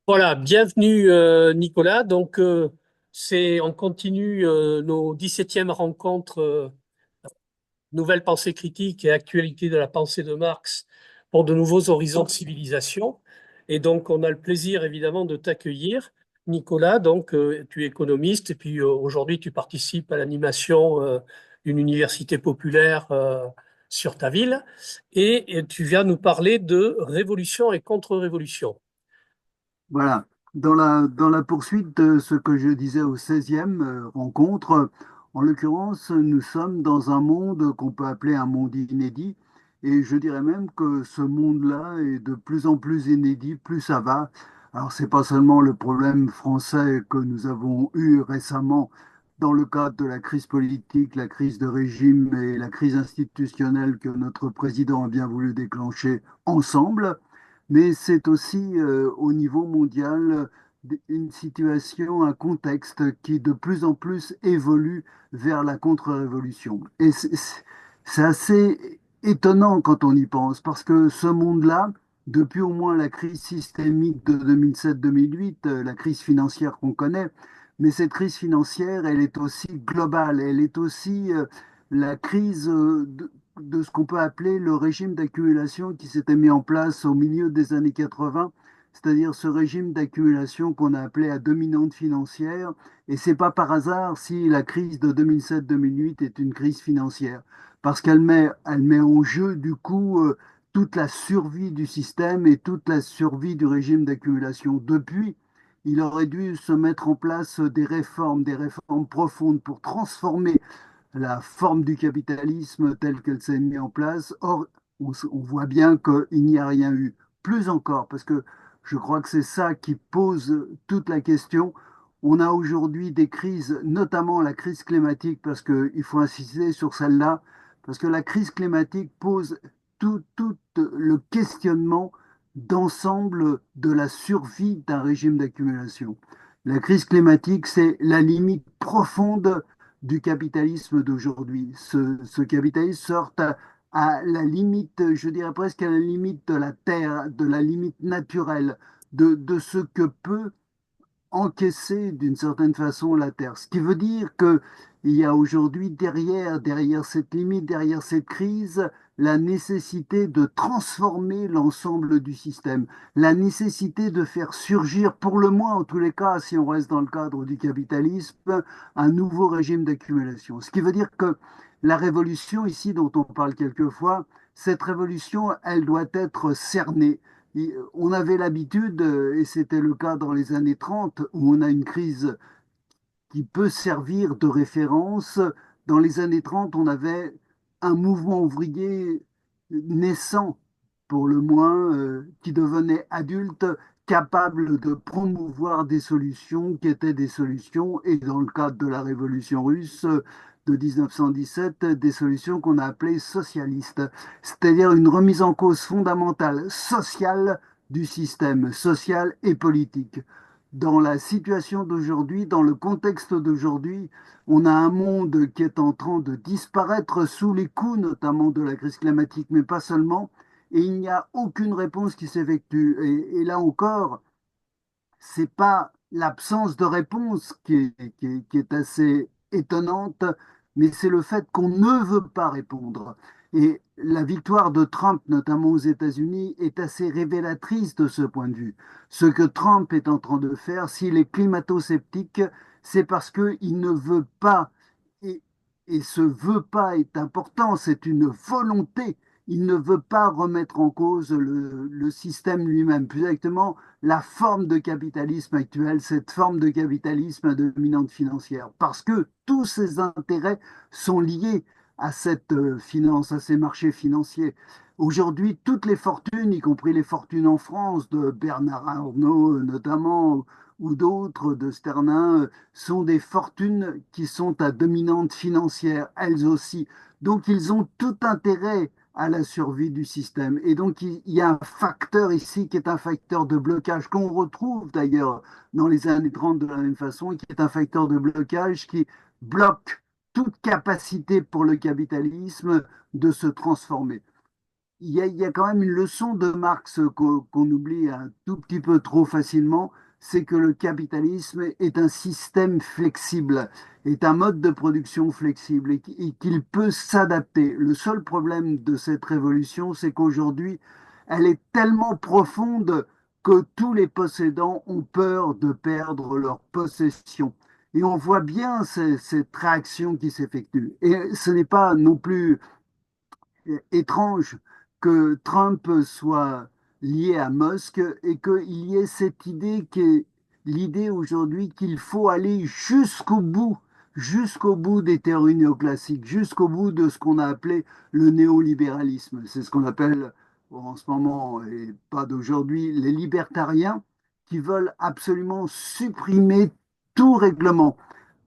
Voilà, bienvenue Nicolas. On continue nos 17e rencontres Nouvelles pensées critiques et actualité de la pensée de Marx pour de nouveaux horizons de civilisation. Et donc, on a le plaisir évidemment de t'accueillir, Nicolas. Tu es économiste et puis aujourd'hui, tu participes à l'animation d'une université populaire sur ta ville et tu viens nous parler de révolution et contre-révolution. Voilà. Dans la poursuite de ce que je disais au 16e rencontre, en l'occurrence, nous sommes dans un monde qu'on peut appeler un monde inédit. Et je dirais même que ce monde-là est de plus en plus inédit, plus ça va. Alors, c'est pas seulement le problème français que nous avons eu récemment dans le cadre de la crise politique, la crise de régime et la crise institutionnelle que notre président a bien voulu déclencher ensemble, mais c'est aussi au niveau mondial une situation, un contexte qui de plus en plus évolue vers la contre-révolution. Et c'est assez étonnant quand on y pense, parce que ce monde-là, depuis au moins la crise systémique de 2007-2008, la crise financière qu'on connaît, mais cette crise financière, elle est aussi globale, elle est aussi la crise de ce qu'on peut appeler le régime d'accumulation qui s'était mis en place au milieu des années 80, c'est-à-dire ce régime d'accumulation qu'on a appelé à dominante financière. Et c'est pas par hasard si la crise de 2007-2008 est une crise financière, parce qu'elle met en jeu du coup toute la survie du système et toute la survie du régime d'accumulation. Depuis, il aurait dû se mettre en place des réformes profondes pour transformer la forme du capitalisme telle qu'elle s'est mise en place. Or, on voit bien qu'il n'y a rien eu. Plus encore, parce que je crois que c'est ça qui pose toute la question. On a aujourd'hui des crises, notamment la crise climatique, parce qu'il faut insister sur celle-là, parce que la crise climatique pose tout le questionnement d'ensemble de la survie d'un régime d'accumulation. La crise climatique, c'est la limite profonde du capitalisme d'aujourd'hui. Ce capitalisme sort à la limite, je dirais presque à la limite de la terre, de la limite naturelle, de ce que peut encaisser d'une certaine façon la terre. Ce qui veut dire que il y a aujourd'hui derrière cette limite, derrière cette crise, la nécessité de transformer l'ensemble du système, la nécessité de faire surgir, pour le moins en tous les cas, si on reste dans le cadre du capitalisme, un nouveau régime d'accumulation. Ce qui veut dire que la révolution ici dont on parle quelquefois, cette révolution, elle doit être cernée. On avait l'habitude, et c'était le cas dans les années 30, où on a une crise qui peut servir de référence. Dans les années 30, on avait un mouvement ouvrier naissant, pour le moins, qui devenait adulte, capable de promouvoir des solutions qui étaient des solutions, et dans le cadre de la révolution russe de 1917, des solutions qu'on a appelées socialistes, c'est-à-dire une remise en cause fondamentale sociale du système social et politique. Dans la situation d'aujourd'hui, dans le contexte d'aujourd'hui, on a un monde qui est en train de disparaître sous les coups notamment de la crise climatique, mais pas seulement, et il n'y a aucune réponse qui s'effectue. Et là encore, c'est pas l'absence de réponse qui est assez étonnante, mais c'est le fait qu'on ne veut pas répondre. Et la victoire de Trump, notamment aux États-Unis, est assez révélatrice de ce point de vue. Ce que Trump est en train de faire, s'il est climato-sceptique, c'est parce qu'il ne veut pas, et, et ce veut pas est important, c'est une volonté. Il ne veut pas remettre en cause le système lui-même. Plus exactement, la forme de capitalisme actuelle, cette forme de capitalisme à dominante financière, parce que tous ces intérêts sont liés à cette finance, à ces marchés financiers. Aujourd'hui, toutes les fortunes, y compris les fortunes en France, de Bernard Arnault notamment, ou d'autres, de Sternin, sont des fortunes qui sont à dominante financière, elles aussi. Donc, ils ont tout intérêt à la survie du système. Et donc, il y a un facteur ici qui est un facteur de blocage qu'on retrouve d'ailleurs dans les années 30 de la même façon, et qui est un facteur de blocage qui bloque toute capacité pour le capitalisme de se transformer. il y a quand même une leçon de Marx qu'on oublie un tout petit peu trop facilement, c'est que le capitalisme est un système flexible, est un mode de production flexible et qu'il peut s'adapter. Le seul problème de cette révolution, c'est qu'aujourd'hui, elle est tellement profonde que tous les possédants ont peur de perdre leur possession. Et on voit bien cette réaction qui s'effectue. Et ce n'est pas non plus étrange que Trump soit lié à Musk et qu'il y ait cette idée qui est l'idée aujourd'hui qu'il faut aller jusqu'au bout des théories néoclassiques, jusqu'au bout de ce qu'on a appelé le néolibéralisme. C'est ce qu'on appelle en ce moment, et pas d'aujourd'hui, les libertariens qui veulent absolument supprimer tout règlement.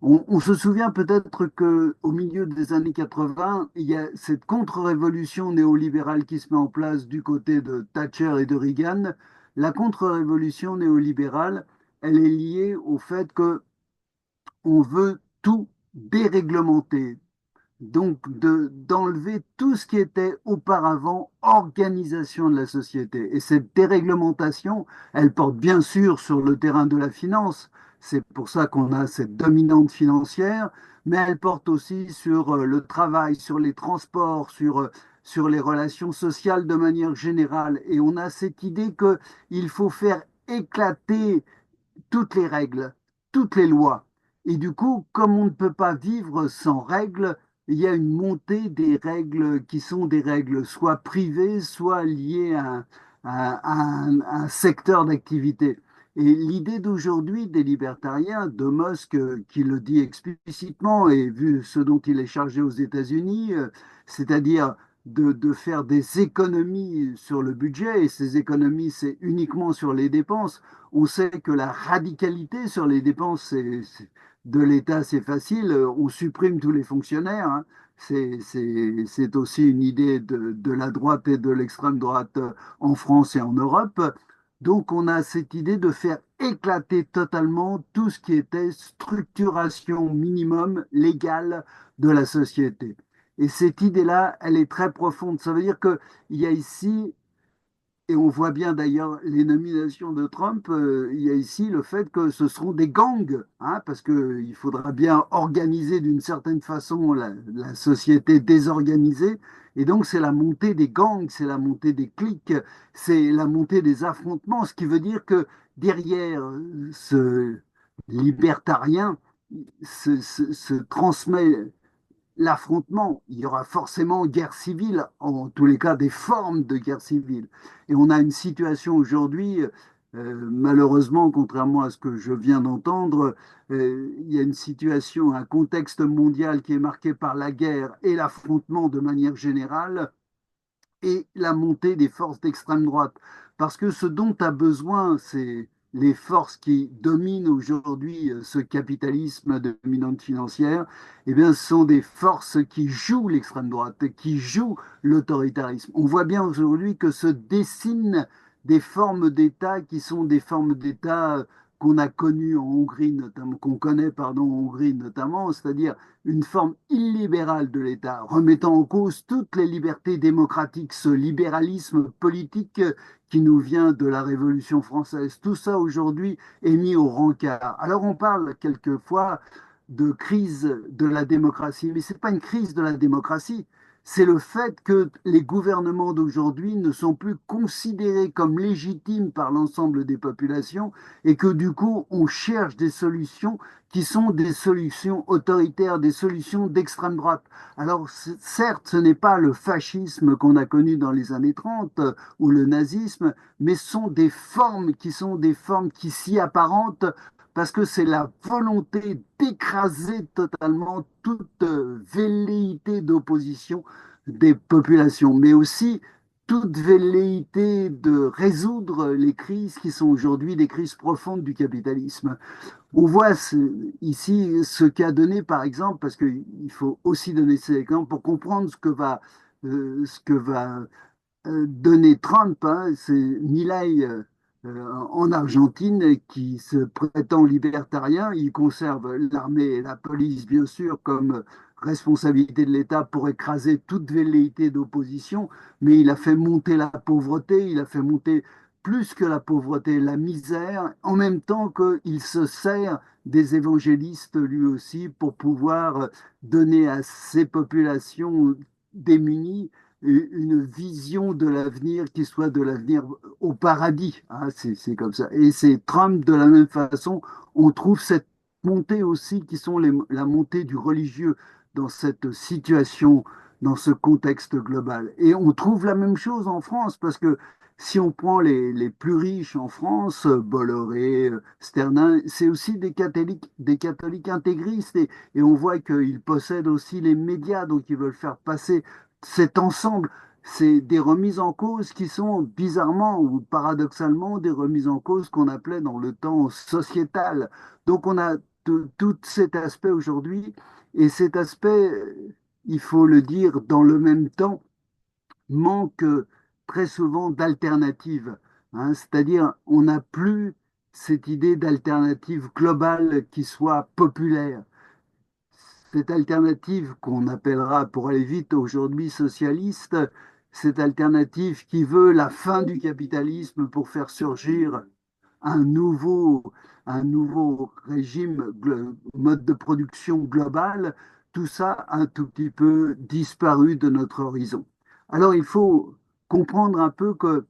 On se souvient peut-être qu'au milieu des années 80, il y a cette contre-révolution néolibérale qui se met en place du côté de Thatcher et de Reagan. La contre-révolution néolibérale, elle est liée au fait qu'on veut tout déréglementer, donc d'enlever tout ce qui était auparavant organisation de la société. Et cette déréglementation, elle porte bien sûr sur le terrain de la finance. C'est pour ça qu'on a cette dominante financière, mais elle porte aussi sur le travail, sur les transports, sur les relations sociales de manière générale. Et on a cette idée qu'il faut faire éclater toutes les règles, toutes les lois. Et du coup, comme on ne peut pas vivre sans règles, il y a une montée des règles qui sont des règles soit privées, soit liées à un secteur d'activité. Et l'idée d'aujourd'hui des libertariens, de Musk qui le dit explicitement, et vu ce dont il est chargé aux États-Unis, c'est-à-dire de faire des économies sur le budget, et ces économies, c'est uniquement sur les dépenses. On sait que la radicalité sur les dépenses de l'État, c'est facile. On supprime tous les fonctionnaires, hein. C'est aussi une idée de la droite et de l'extrême droite en France et en Europe. Donc, on a cette idée de faire éclater totalement tout ce qui était structuration minimum légale de la société. Et cette idée-là, elle est très profonde. Ça veut dire qu'il y a ici et on voit bien d'ailleurs les nominations de Trump, il y a ici le fait que ce seront des gangs, hein, parce qu'il faudra bien organiser d'une certaine façon la société désorganisée. Et donc c'est la montée des gangs, c'est la montée des cliques, c'est la montée des affrontements, ce qui veut dire que derrière ce libertarien se transmet l'affrontement. Il y aura forcément guerre civile, en tous les cas des formes de guerre civile. Et on a une situation aujourd'hui, malheureusement, contrairement à ce que je viens d'entendre, il y a une situation, un contexte mondial qui est marqué par la guerre et l'affrontement de manière générale et la montée des forces d'extrême droite. Parce que ce dont a besoin, c'est les forces qui dominent aujourd'hui ce capitalisme de dominante financière, eh bien, ce sont des forces qui jouent l'extrême droite, qui jouent l'autoritarisme. On voit bien aujourd'hui que se dessinent des formes d'État qui sont des formes d'État qu'on a connues en Hongrie notamment, qu'on connaît pardon en Hongrie notamment, c'est-à-dire une forme illibérale de l'État, remettant en cause toutes les libertés démocratiques, ce libéralisme politique qui nous vient de la Révolution française. Tout ça aujourd'hui est mis au rencard. Alors on parle quelquefois de crise de la démocratie, mais ce n'est pas une crise de la démocratie. C'est le fait que les gouvernements d'aujourd'hui ne sont plus considérés comme légitimes par l'ensemble des populations et que du coup on cherche des solutions qui sont des solutions autoritaires, des solutions d'extrême droite. Alors certes, ce n'est pas le fascisme qu'on a connu dans les années 30 ou le nazisme, mais ce sont des formes qui sont des formes qui s'y apparentent parce que c'est la volonté d'écraser totalement toute velléité d'opposition des populations, mais aussi toute velléité de résoudre les crises qui sont aujourd'hui des crises profondes du capitalisme. On voit ici ce qu'a donné, par exemple, parce qu'il faut aussi donner ces exemples pour comprendre ce que va donner Trump, hein, c'est Milei en Argentine qui se prétend libertarien. Il conserve l'armée et la police, bien sûr, comme responsabilité de l'État pour écraser toute velléité d'opposition, mais il a fait monter la pauvreté, il a fait monter plus que la pauvreté, la misère, en même temps qu'il se sert des évangélistes lui aussi pour pouvoir donner à ces populations démunies une vision de l'avenir qui soit de l'avenir au paradis. Hein, c'est comme ça. Et c'est Trump, de la même façon, on trouve cette montée aussi qui sont la montée du religieux dans cette situation, dans ce contexte global. Et on trouve la même chose en France, parce que si on prend les plus riches en France, Bolloré, Sternin, c'est aussi des catholiques intégristes, et on voit qu'ils possèdent aussi les médias, donc ils veulent faire passer cet ensemble. C'est des remises en cause qui sont bizarrement ou paradoxalement des remises en cause qu'on appelait dans le temps sociétal. Donc on a tout cet aspect aujourd'hui, et cet aspect, il faut le dire, dans le même temps, manque très souvent d'alternatives. Hein. C'est-à-dire, on n'a plus cette idée d'alternative globale qui soit populaire. Cette alternative qu'on appellera, pour aller vite aujourd'hui, socialiste, cette alternative qui veut la fin du capitalisme pour faire surgir un nouveau, un nouveau régime, mode de production global, tout ça a un tout petit peu disparu de notre horizon. Alors il faut comprendre un peu que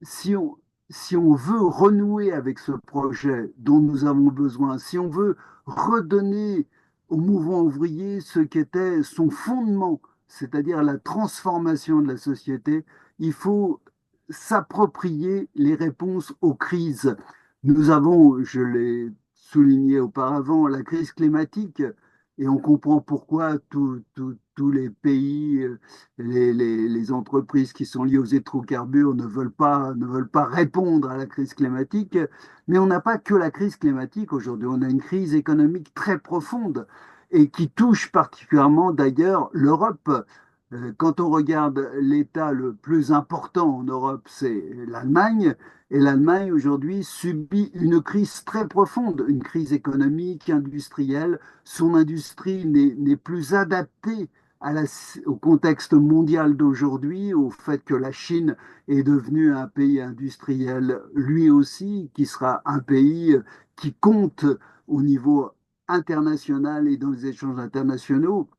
si on, si on veut renouer avec ce projet dont nous avons besoin, si on veut redonner au mouvement ouvrier ce qu'était son fondement, c'est-à-dire la transformation de la société, il faut s'approprier les réponses aux crises. Nous avons, je l'ai souligné auparavant, la crise climatique, et on comprend pourquoi tous les pays, les entreprises qui sont liées aux hydrocarbures ne veulent pas répondre à la crise climatique. Mais on n'a pas que la crise climatique aujourd'hui, on a une crise économique très profonde et qui touche particulièrement d'ailleurs l'Europe. Quand on regarde l'État le plus important en Europe, c'est l'Allemagne. Et l'Allemagne aujourd'hui subit une crise très profonde, une crise économique, industrielle. Son industrie n'est plus adaptée à au contexte mondial d'aujourd'hui, au fait que la Chine est devenue un pays industriel lui aussi, qui sera un pays qui compte au niveau international et dans les échanges internationaux.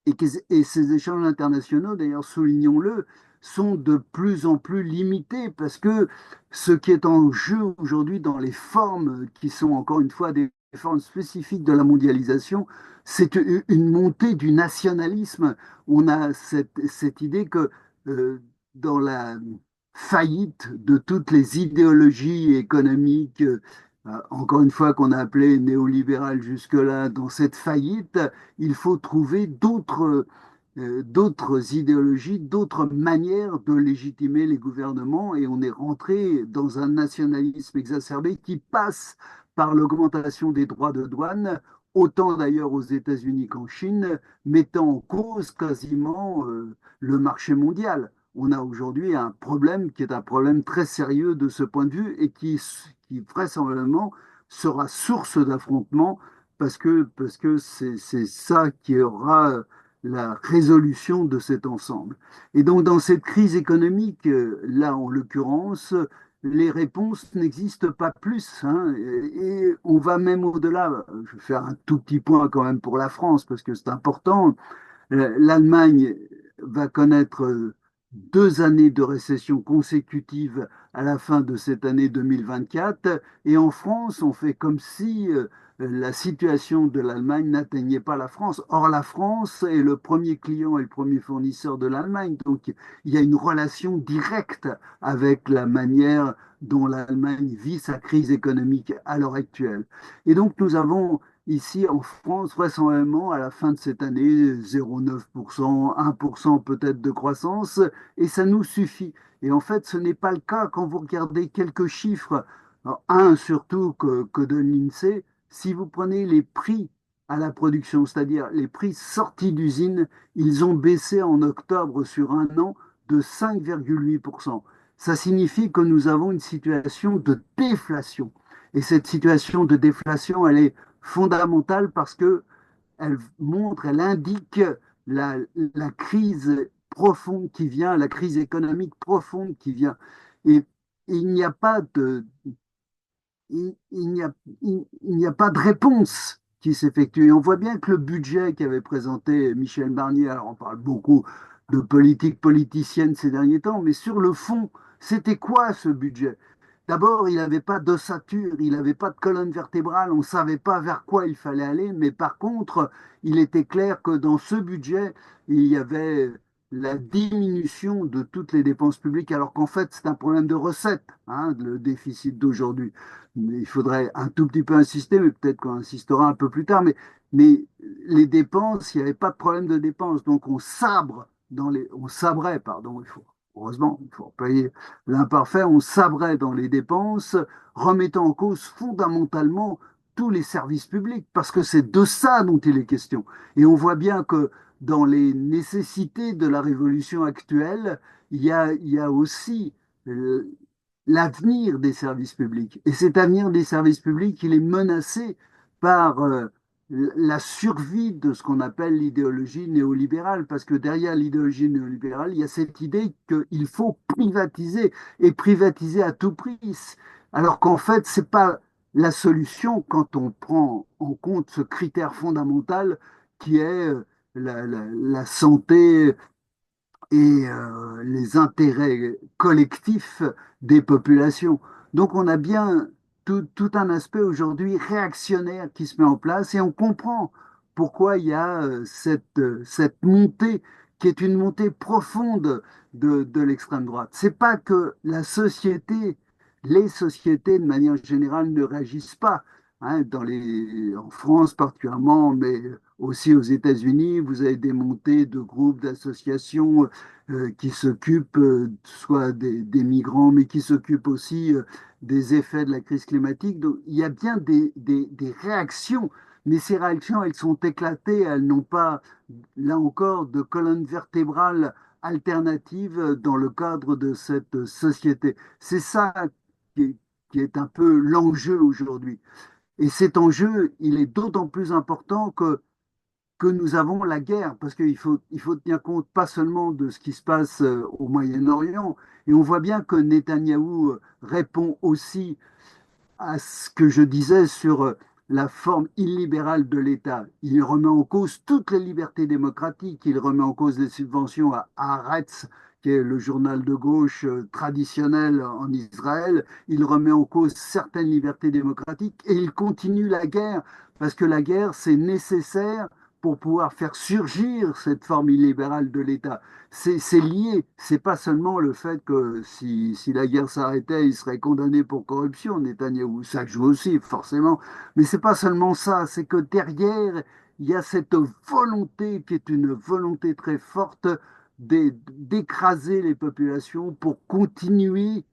Et ces échanges internationaux, d'ailleurs, soulignons-le, sont de plus en plus limités parce que ce qui est en jeu aujourd'hui dans les formes qui sont encore une fois des formes spécifiques de la mondialisation, c'est une montée du nationalisme. On a cette idée que dans la faillite de toutes les idéologies économiques, encore une fois qu'on a appelé néolibérales jusque-là, dans cette faillite, il faut trouver d'autres idéologies, d'autres manières de légitimer les gouvernements, et on est rentré dans un nationalisme exacerbé qui passe par l'augmentation des droits de douane, autant d'ailleurs aux États-Unis qu'en Chine, mettant en cause quasiment le marché mondial. On a aujourd'hui un problème qui est un problème très sérieux de ce point de vue et qui vraisemblablement sera source d'affrontement parce que c'est ça qui aura la résolution de cet ensemble. Et donc, dans cette crise économique, là, en l'occurrence, les réponses n'existent pas plus. Hein, et on va même au-delà. Je vais faire un tout petit point quand même pour la France, parce que c'est important. L'Allemagne va connaître 2 années de récession consécutives à la fin de cette année 2024. Et en France, on fait comme si la situation de l'Allemagne n'atteignait pas la France. Or, la France est le premier client et le premier fournisseur de l'Allemagne. Donc, il y a une relation directe avec la manière dont l'Allemagne vit sa crise économique à l'heure actuelle. Et donc, nous avons ici en France, vraisemblablement, à la fin de cette année, 0,9%, 1% peut-être de croissance, et ça nous suffit. Et en fait, ce n'est pas le cas quand vous regardez quelques chiffres. Alors, un surtout que donne l'INSEE, si vous prenez les prix à la production, c'est-à-dire les prix sortis d'usine, ils ont baissé en octobre sur un an de 5,8%. Ça signifie que nous avons une situation de déflation. Et cette situation de déflation, elle est fondamentale parce que elle montre, elle indique la, la crise profonde qui vient, la crise économique profonde qui vient. Et il n'y a pas de, il n'y a, il n'y a pas de réponse qui s'effectue. Et on voit bien que le budget qu'avait présenté Michel Barnier, alors on parle beaucoup de politique politicienne ces derniers temps, mais sur le fond, c'était quoi ce budget? D'abord, il n'avait pas d'ossature, il n'avait pas de colonne vertébrale, on ne savait pas vers quoi il fallait aller, mais par contre, il était clair que dans ce budget, il y avait la diminution de toutes les dépenses publiques, alors qu'en fait, c'est un problème de recettes, hein, le déficit d'aujourd'hui. Mais il faudrait un tout petit peu insister, mais peut-être qu'on insistera un peu plus tard. Mais les dépenses, il n'y avait pas de problème de dépenses. Donc on sabrait, pardon, heureusement, il faut employer l'imparfait, on sabrait dans les dépenses, remettant en cause fondamentalement tous les services publics, parce que c'est de ça dont il est question. Et on voit bien que dans les nécessités de la révolution actuelle, il y a aussi euh, l'avenir des services publics. Et cet avenir des services publics, il est menacé par la survie de ce qu'on appelle l'idéologie néolibérale, parce que derrière l'idéologie néolibérale, il y a cette idée qu'il faut privatiser, et privatiser à tout prix. Alors qu'en fait, ce n'est pas la solution quand on prend en compte ce critère fondamental qui est la santé et les intérêts collectifs des populations. Donc on a bien tout un aspect aujourd'hui réactionnaire qui se met en place et on comprend pourquoi il y a cette montée qui est une montée profonde de l'extrême droite. C'est pas que la société, les sociétés de manière générale ne réagissent pas. Hein, en France particulièrement, mais aussi aux États-Unis, vous avez des montées de groupes, d'associations qui s'occupent soit des migrants, mais qui s'occupent aussi des effets de la crise climatique. Donc, il y a bien des réactions, mais ces réactions, elles sont éclatées, elles n'ont pas, là encore, de colonne vertébrale alternative dans le cadre de cette société. C'est ça qui est, qui est un peu l'enjeu aujourd'hui. Et cet enjeu, il est d'autant plus important que nous avons la guerre, parce il faut tenir compte pas seulement de ce qui se passe au Moyen-Orient, et on voit bien que Netanyahou répond aussi à ce que je disais sur la forme illibérale de l'État. Il remet en cause toutes les libertés démocratiques, il remet en cause les subventions à Haaretz, qui est le journal de gauche traditionnel en Israël, il remet en cause certaines libertés démocratiques et il continue la guerre, parce que la guerre, c'est nécessaire pour pouvoir faire surgir cette forme illibérale de l'État. C'est lié, c'est pas seulement le fait que si la guerre s'arrêtait, il serait condamné pour corruption, Netanyahou, ça joue aussi, forcément. Mais c'est pas seulement ça, c'est que derrière, il y a cette volonté qui est une volonté très forte d'écraser les populations pour continuer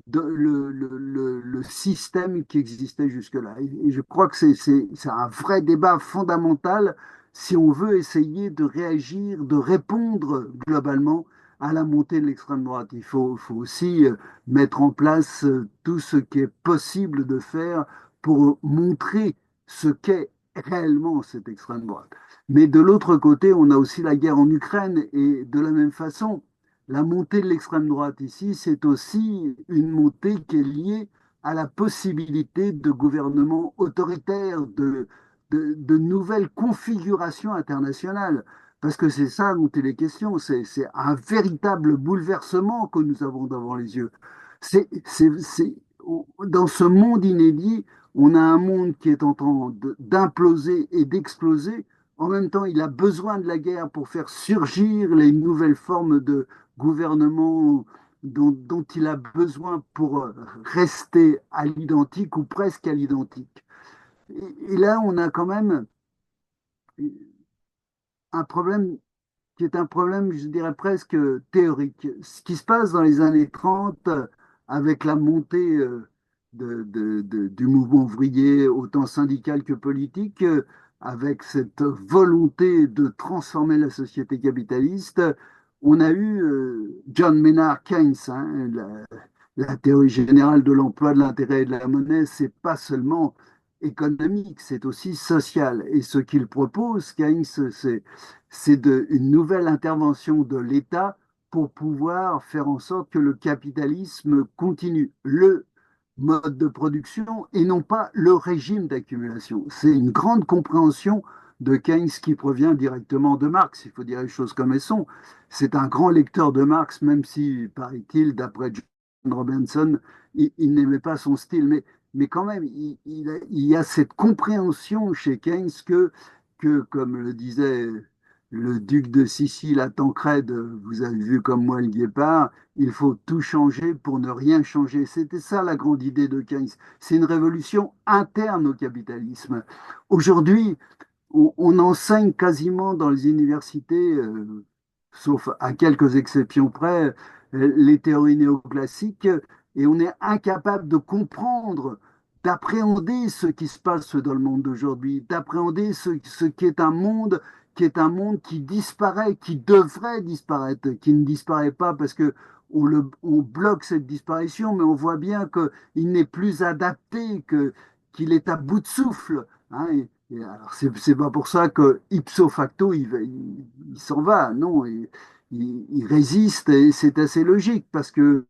le système qui existait jusque-là. Et je crois que c'est un vrai débat fondamental si on veut essayer de réagir, de répondre globalement à la montée de l'extrême droite. Faut aussi mettre en place tout ce qui est possible de faire pour montrer ce qu'est réellement cette extrême droite. Mais de l'autre côté, on a aussi la guerre en Ukraine et de la même façon, la montée de l'extrême droite ici, c'est aussi une montée qui est liée à la possibilité de gouvernements autoritaires, de nouvelles configurations internationales. Parce que c'est ça dont il est question, c'est un véritable bouleversement que nous avons devant les yeux. Dans ce monde inédit, on a un monde qui est en train d'imploser et d'exploser. En même temps, il a besoin de la guerre pour faire surgir les nouvelles formes de gouvernement dont il a besoin pour rester à l'identique ou presque à l'identique. Et là, on a quand même un problème qui est un problème, je dirais presque théorique. Ce qui se passe dans les années 30 avec la montée du mouvement ouvrier, autant syndical que politique, avec cette volonté de transformer la société capitaliste, on a eu John Maynard Keynes, la théorie générale de l'emploi, de l'intérêt et de la monnaie, c'est pas seulement économique, c'est aussi social. Et ce qu'il propose, Keynes, c'est une nouvelle intervention de l'État pour pouvoir faire en sorte que le capitalisme continue le mode de production et non pas le régime d'accumulation. C'est une grande compréhension de Keynes qui provient directement de Marx. Il faut dire les choses comme elles sont. C'est un grand lecteur de Marx, même si, paraît-il, d'après John Robinson, il n'aimait pas son style. Mais quand même, il y a cette compréhension chez Keynes que, comme le disait le duc de Sicile à Tancrède, vous avez vu comme moi le guépard, il faut tout changer pour ne rien changer. C'était ça la grande idée de Keynes. C'est une révolution interne au capitalisme. Aujourd'hui, on enseigne quasiment dans les universités, sauf à quelques exceptions près, les théories néoclassiques, et on est incapable de comprendre, d'appréhender ce qui se passe dans le monde d'aujourd'hui, d'appréhender ce qui est un monde qui disparaît, qui devrait disparaître, qui ne disparaît pas parce que on bloque cette disparition, mais on voit bien qu'il n'est plus adapté, qu'il est à bout de souffle. Hein, et alors, c'est pas pour ça que ipso facto, il s'en va. Non, il résiste et c'est assez logique parce que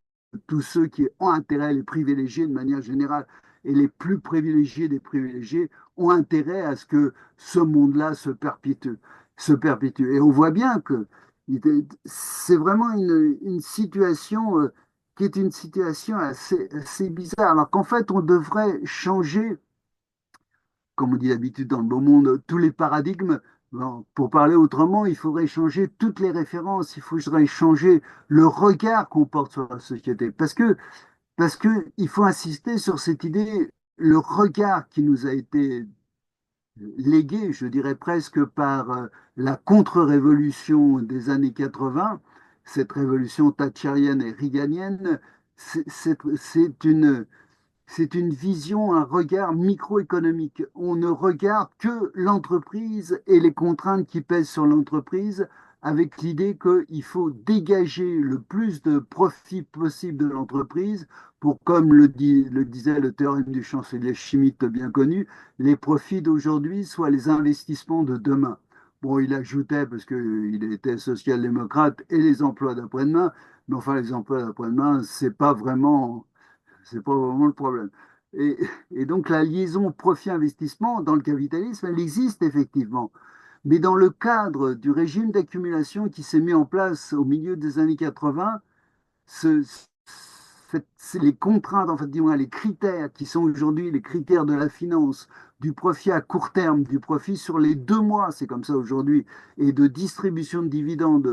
tous ceux qui ont intérêt, les privilégiés de manière générale et les plus privilégiés des privilégiés, ont intérêt à ce que ce monde-là se perpétue. Et on voit bien que c'est vraiment une situation qui est une situation assez bizarre. Alors qu'en fait, on devrait changer comme on dit d'habitude dans le beau monde, tous les paradigmes. Bon, pour parler autrement, il faudrait changer toutes les références, il faudrait changer le regard qu'on porte sur la société. Parce que il faut insister sur cette idée, le regard qui nous a été légué, je dirais presque par la contre-révolution des années 80, cette révolution thatchérienne et reaganienne, c'est une vision, un regard microéconomique. On ne regarde que l'entreprise et les contraintes qui pèsent sur l'entreprise avec l'idée qu'il faut dégager le plus de profit possible de l'entreprise pour, comme le disait le théorème du chancelier Schmitt bien connu, les profits d'aujourd'hui soient les investissements de demain. Bon, il ajoutait, parce qu'il était social-démocrate, et les emplois d'après-demain, mais enfin, les emplois d'après-demain, c'est pas vraiment le problème. Et, et donc la liaison profit-investissement dans le capitalisme, elle existe effectivement. Mais dans le cadre du régime d'accumulation qui s'est mis en place au milieu des années 80, ce, les contraintes, en fait, disons, les critères qui sont aujourd'hui les critères de la finance, du profit à court terme, du profit sur les 2 mois, c'est comme ça aujourd'hui, et de distribution de dividendes,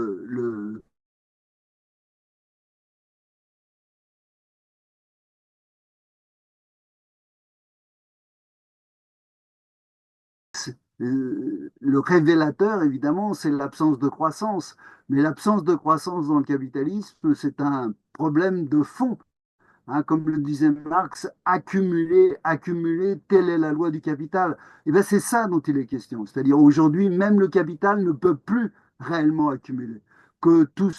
le révélateur, évidemment, c'est l'absence de croissance. Mais l'absence de croissance dans le capitalisme, c'est un problème de fond. Hein, comme le disait Marx, accumuler, accumuler, telle est la loi du capital. Et bien c'est ça dont il est question. C'est-à-dire aujourd'hui, même le capital ne peut plus réellement accumuler. Que tout,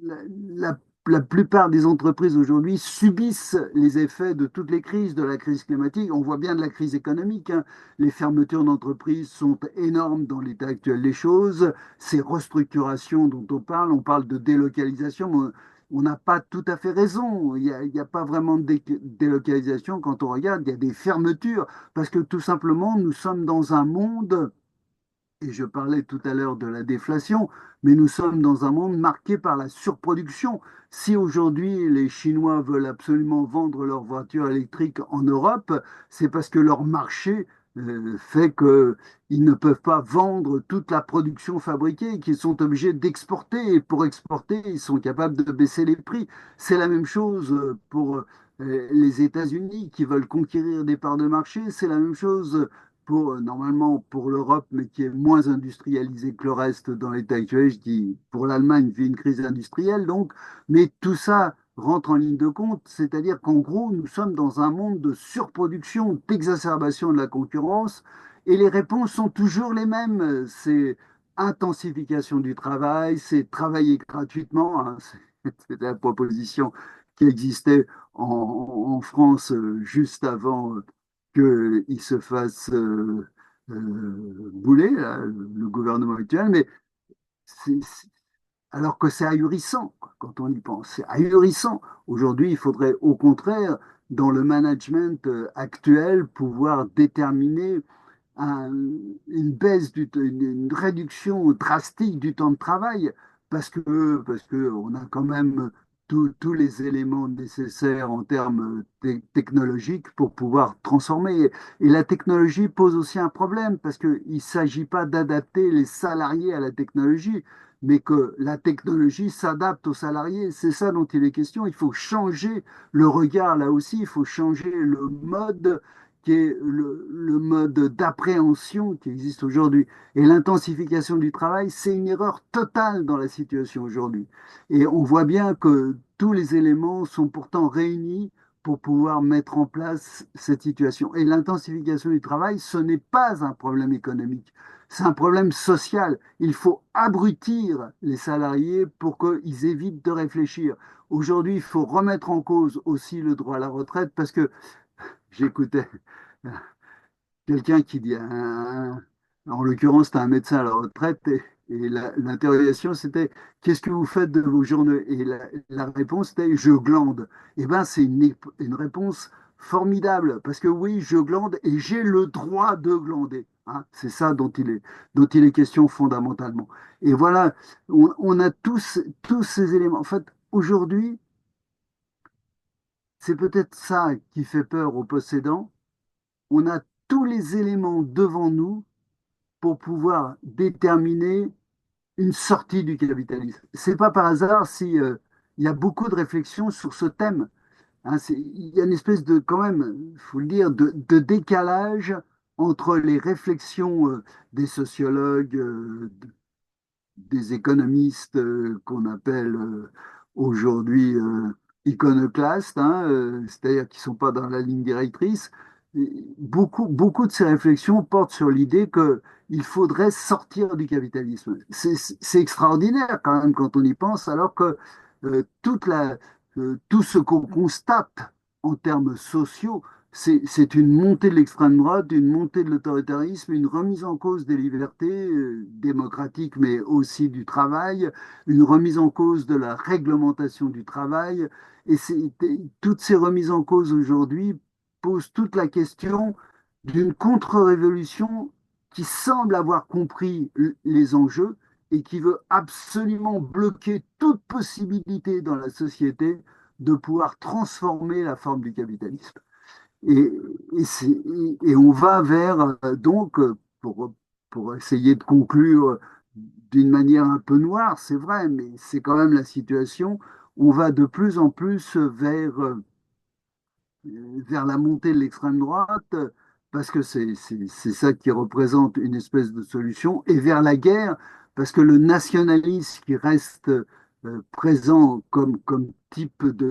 la, la- la plupart des entreprises aujourd'hui subissent les effets de toutes les crises, de la crise climatique. On voit bien de la crise économique, hein. Les fermetures d'entreprises sont énormes dans l'état actuel des choses. Ces restructurations dont on parle de délocalisation. On n'a pas tout à fait raison. Il y a pas vraiment de délocalisation quand on regarde. Il y a des fermetures parce que tout simplement, nous sommes dans un monde et je parlais tout à l'heure de la déflation, mais nous sommes dans un monde marqué par la surproduction. Si aujourd'hui les Chinois veulent absolument vendre leurs voitures électriques en Europe, c'est parce que leur marché fait qu'ils ne peuvent pas vendre toute la production fabriquée et qu'ils sont obligés d'exporter. Et pour exporter, ils sont capables de baisser les prix. C'est la même chose pour les États-Unis qui veulent conquérir des parts de marché. C'est la même chose normalement pour l'Europe, mais qui est moins industrialisée que le reste dans l'état actuel. Je dis pour l'Allemagne, vit une crise industrielle, donc, mais tout ça rentre en ligne de compte, c'est-à-dire qu'en gros, nous sommes dans un monde de surproduction, d'exacerbation de la concurrence, et les réponses sont toujours les mêmes. C'est intensification du travail, c'est travailler gratuitement, hein, c'est la proposition qui existait en France juste avant qu'il se fasse bouler, là, le gouvernement actuel, mais c'est- c'est- alors que c'est ahurissant quoi, quand on y pense. C'est ahurissant. Aujourd'hui, il faudrait au contraire, dans le management actuel, pouvoir déterminer un- une baisse une réduction drastique du temps de travail parce que on a quand même tous les éléments nécessaires en termes technologiques pour pouvoir transformer. Et la technologie pose aussi un problème parce qu'il ne s'agit pas d'adapter les salariés à la technologie, mais que la technologie s'adapte aux salariés. C'est ça dont il est question. Il faut changer le regard là aussi, il faut changer le mode qui est le mode d'appréhension qui existe aujourd'hui. Et l'intensification du travail, c'est une erreur totale dans la situation aujourd'hui. Et on voit bien que tous les éléments sont pourtant réunis pour pouvoir mettre en place cette situation. Et l'intensification du travail, ce n'est pas un problème économique, c'est un problème social. Il faut abrutir les salariés pour qu'ils évitent de réfléchir. Aujourd'hui, il faut remettre en cause aussi le droit à la retraite parce que j'écoutais quelqu'un qui dit, en l'occurrence, c'était un médecin à la retraite, et l'interrogation c'était, qu'est-ce que vous faites de vos journées? Et la réponse était, je glande. Eh bien, c'est une réponse formidable, parce que oui, je glande et j'ai le droit de glander. Hein. C'est ça dont il est question fondamentalement. Et voilà, on a tous ces éléments. En fait, aujourd'hui, c'est peut-être ça qui fait peur aux possédants. On a tous les éléments devant nous pour pouvoir déterminer une sortie du capitalisme. C'est pas par hasard si il y a beaucoup de réflexions sur ce thème. Hein, il y a une espèce de, quand même, il faut le dire, de décalage entre les réflexions des sociologues, des économistes qu'on appelle aujourd'hui iconoclastes, hein, c'est-à-dire qui ne sont pas dans la ligne directrice. Et beaucoup de ces réflexions portent sur l'idée qu'il faudrait sortir du capitalisme. C'est extraordinaire quand même quand on y pense, alors que tout ce qu'on constate en termes sociaux, c'est une montée de l'extrême droite, une montée de l'autoritarisme, une remise en cause des libertés démocratiques, mais aussi du travail, une remise en cause de la réglementation du travail. Et toutes ces remises en cause aujourd'hui posent toute la question d'une contre-révolution qui semble avoir compris les enjeux et qui veut absolument bloquer toute possibilité dans la société de pouvoir transformer la forme du capitalisme. Et, et on va vers, donc, pour essayer de conclure d'une manière un peu noire, c'est vrai, mais c'est quand même la situation, on va de plus en plus vers la montée de l'extrême droite, parce que c'est ça qui représente une espèce de solution, et vers la guerre, parce que le nationalisme qui reste présent comme type de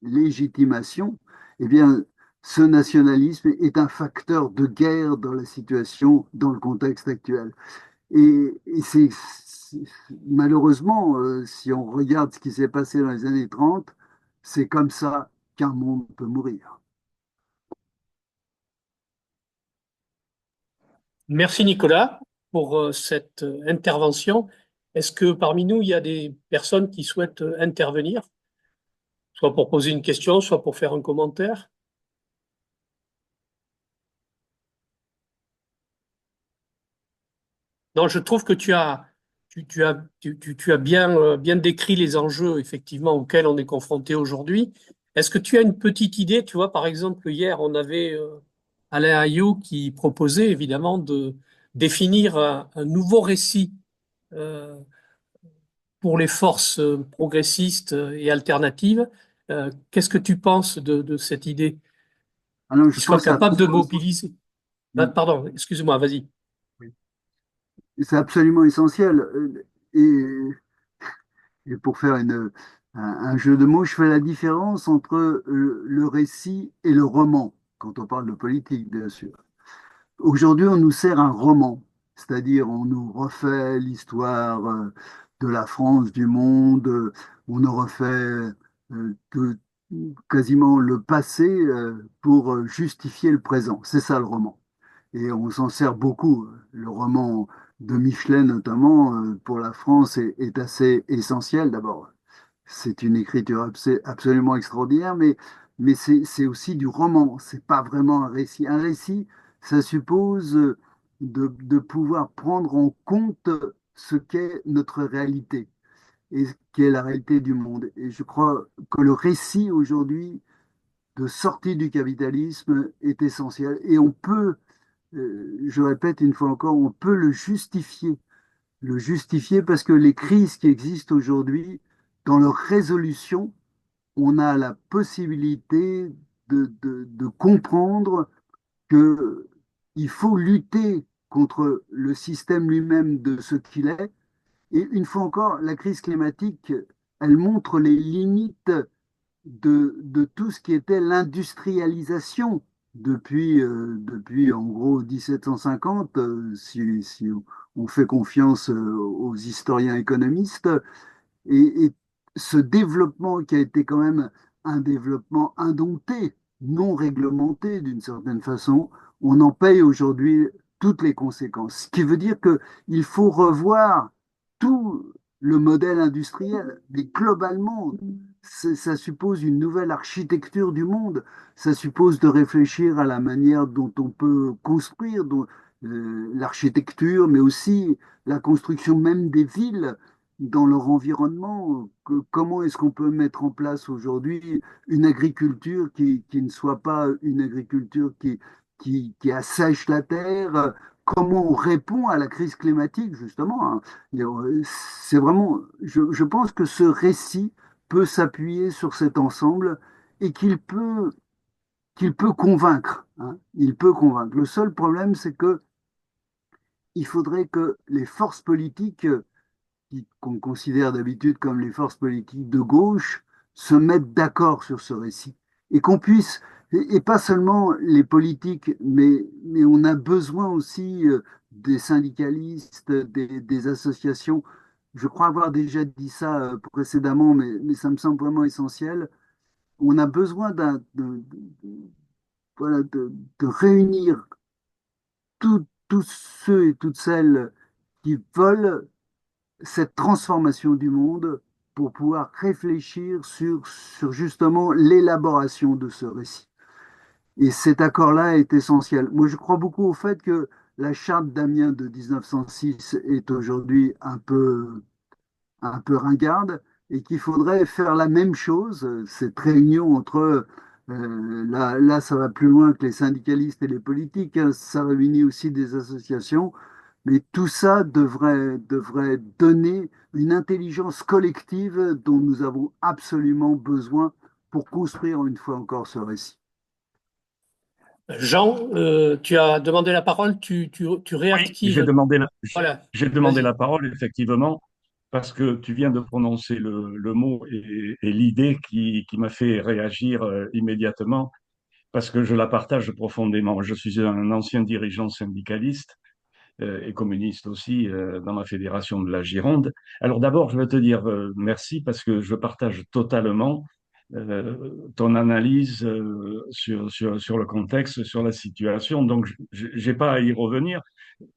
légitimation, eh bien, ce nationalisme est un facteur de guerre dans la situation, dans le contexte actuel. Et malheureusement, si on regarde ce qui s'est passé dans les années 30, c'est comme ça qu'un monde peut mourir. Merci Nicolas pour cette intervention. Est-ce que parmi nous, il y a des personnes qui souhaitent intervenir, soit pour poser une question, soit pour faire un commentaire? Non, je trouve que tu as bien, bien décrit les enjeux effectivement auxquels on est confronté aujourd'hui. Est-ce que tu as une petite idée? Tu vois, par exemple, hier, on avait Alain Ayou qui proposait évidemment de définir un nouveau récit euh, pour les forces progressistes et alternatives. Qu'est-ce que tu penses de cette idée Alors, qui je soit pense capable de absolument, mobiliser? Ah, pardon, excuse-moi, vas-y. c'est absolument essentiel. Et, et pour faire un jeu de mots, je fais la différence entre le récit et le roman, quand on parle de politique, bien sûr. Aujourd'hui, on nous sert un roman, c'est-à-dire on nous refait l'histoire de la France, du monde. On aurait fait quasiment le passé pour justifier le présent. C'est ça le roman. Et on s'en sert beaucoup. Le roman de Michelet, notamment, pour la France, est assez essentiel. D'abord, c'est une écriture absolument extraordinaire, mais c'est aussi du roman. C'est pas vraiment un récit. Un récit, ça suppose de pouvoir prendre en compte ce qu'est notre réalité et ce qu'est la réalité du monde. Et je crois que le récit aujourd'hui de sortie du capitalisme est essentiel. Et on peut, je répète une fois encore, on peut le justifier. Le justifier parce que les crises qui existent aujourd'hui, dans leur résolution, on a la possibilité de comprendre que il faut lutter contre le système lui-même de ce qu'il est. Et une fois encore, la crise climatique, elle montre les limites de tout ce qui était l'industrialisation depuis en gros 1750, si on fait confiance aux historiens économistes. Et ce développement qui a été quand même un développement indompté, non réglementé d'une certaine façon, on en paye aujourd'hui toutes les conséquences. Ce qui veut dire qu'il faut revoir tout le modèle industriel, mais globalement, ça suppose une nouvelle architecture du monde, ça suppose de réfléchir à la manière dont on peut construire l'architecture, mais aussi la construction même des villes dans leur environnement. Comment est-ce qu'on peut mettre en place aujourd'hui une agriculture qui ne soit pas une agriculture qui assèche la terre? Comment on répond à la crise climatique, justement, hein? C'est vraiment, je pense que ce récit peut s'appuyer sur cet ensemble et qu'il peut convaincre, hein. Il peut convaincre. Le seul problème, c'est que il faudrait que les forces politiques qu'on considère d'habitude comme les forces politiques de gauche se mettent d'accord sur ce récit et qu'on puisse, et pas seulement les politiques, mais on a besoin aussi des syndicalistes, des associations. Je crois avoir déjà dit ça précédemment, mais ça me semble vraiment essentiel. On a besoin voilà, de réunir tous ceux et toutes celles qui veulent cette transformation du monde pour pouvoir réfléchir sur justement l'élaboration de ce récit. Et cet accord-là est essentiel. Moi, je crois beaucoup au fait que la charte d'Amiens de 1906 est aujourd'hui un peu ringarde et qu'il faudrait faire la même chose, cette réunion entre, là, ça va plus loin que les syndicalistes et les politiques, hein, ça réunit aussi des associations, mais tout ça devrait donner une intelligence collective dont nous avons absolument besoin pour construire une fois encore ce récit. Jean, tu as demandé la parole, tu Oui, j'ai réactives. demandé Voilà, j'ai demandé vas-y. la parole, effectivement, parce que tu viens de prononcer le mot et l'idée qui m'a fait réagir immédiatement, parce que je la partage profondément. Je suis un ancien dirigeant syndicaliste et communiste aussi dans ma fédération de la Gironde. Alors d'abord, je veux te dire merci parce que je partage totalement ton analyse sur le contexte, sur la situation. Donc, je n'ai pas à y revenir.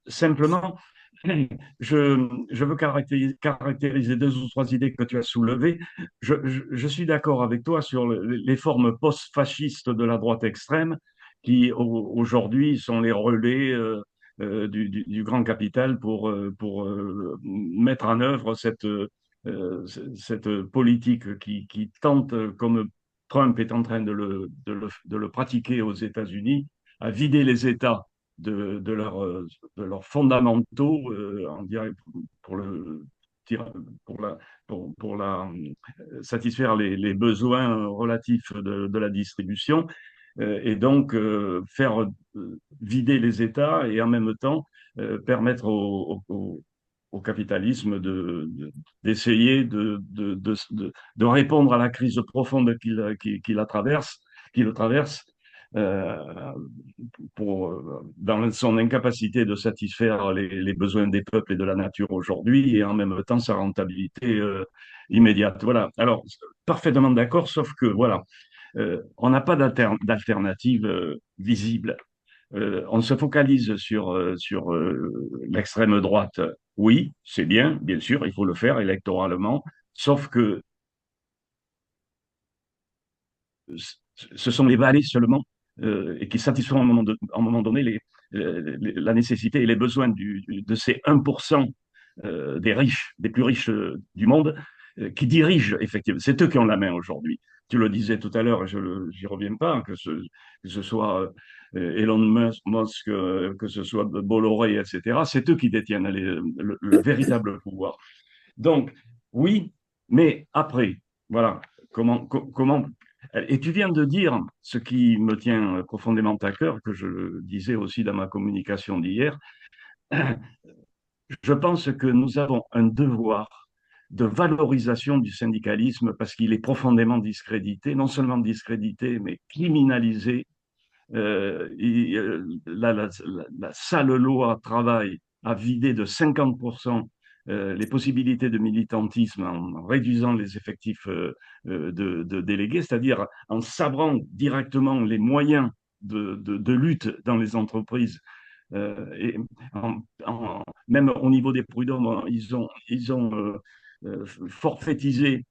Simplement, je veux caractériser deux ou trois idées que tu as soulevées. Je suis d'accord avec toi sur les formes post-fascistes de la droite extrême qui aujourd'hui sont les relais du grand capital pour mettre en œuvre cette politique qui tente, comme Trump est en train de le pratiquer aux États-Unis, à vider les États de leurs fondamentaux, on dirait, pour le pour la, pour la satisfaire les besoins relatifs de la distribution, et donc faire vider les États et en même temps permettre au capitalisme d'essayer de répondre à la crise profonde qui le traverse, euh, dans son incapacité de satisfaire les besoins des peuples et de la nature aujourd'hui, et en même temps sa rentabilité immédiate. Voilà. Alors, parfaitement d'accord, sauf que, voilà, on n'a pas d'alternative visible. On se focalise sur l'extrême droite. Oui, c'est bien, bien sûr, il faut le faire électoralement, sauf que ce sont les vallées seulement et qui satisfont à un moment donné la nécessité et les besoins de ces 1% des riches, des plus riches du monde, qui dirigent effectivement. C'est eux qui ont la main aujourd'hui. Tu le disais tout à l'heure, et je n'y reviens pas, que ce soit Elon Musk, que ce soit Bolloré, etc. C'est eux qui détiennent le véritable pouvoir. Donc, oui, mais après, voilà, comment. Et tu viens de dire ce qui me tient profondément à cœur, que je disais aussi dans ma communication d'hier. Je pense que nous avons un devoir de valorisation du syndicalisme parce qu'il est profondément discrédité, non seulement discrédité, mais criminalisé. La sale loi travail a vidé de 50% les possibilités de militantisme en réduisant les effectifs de délégués, c'est-à-dire en sabrant directement les moyens de lutte dans les entreprises. Et même au niveau des prud'hommes, forfaitisé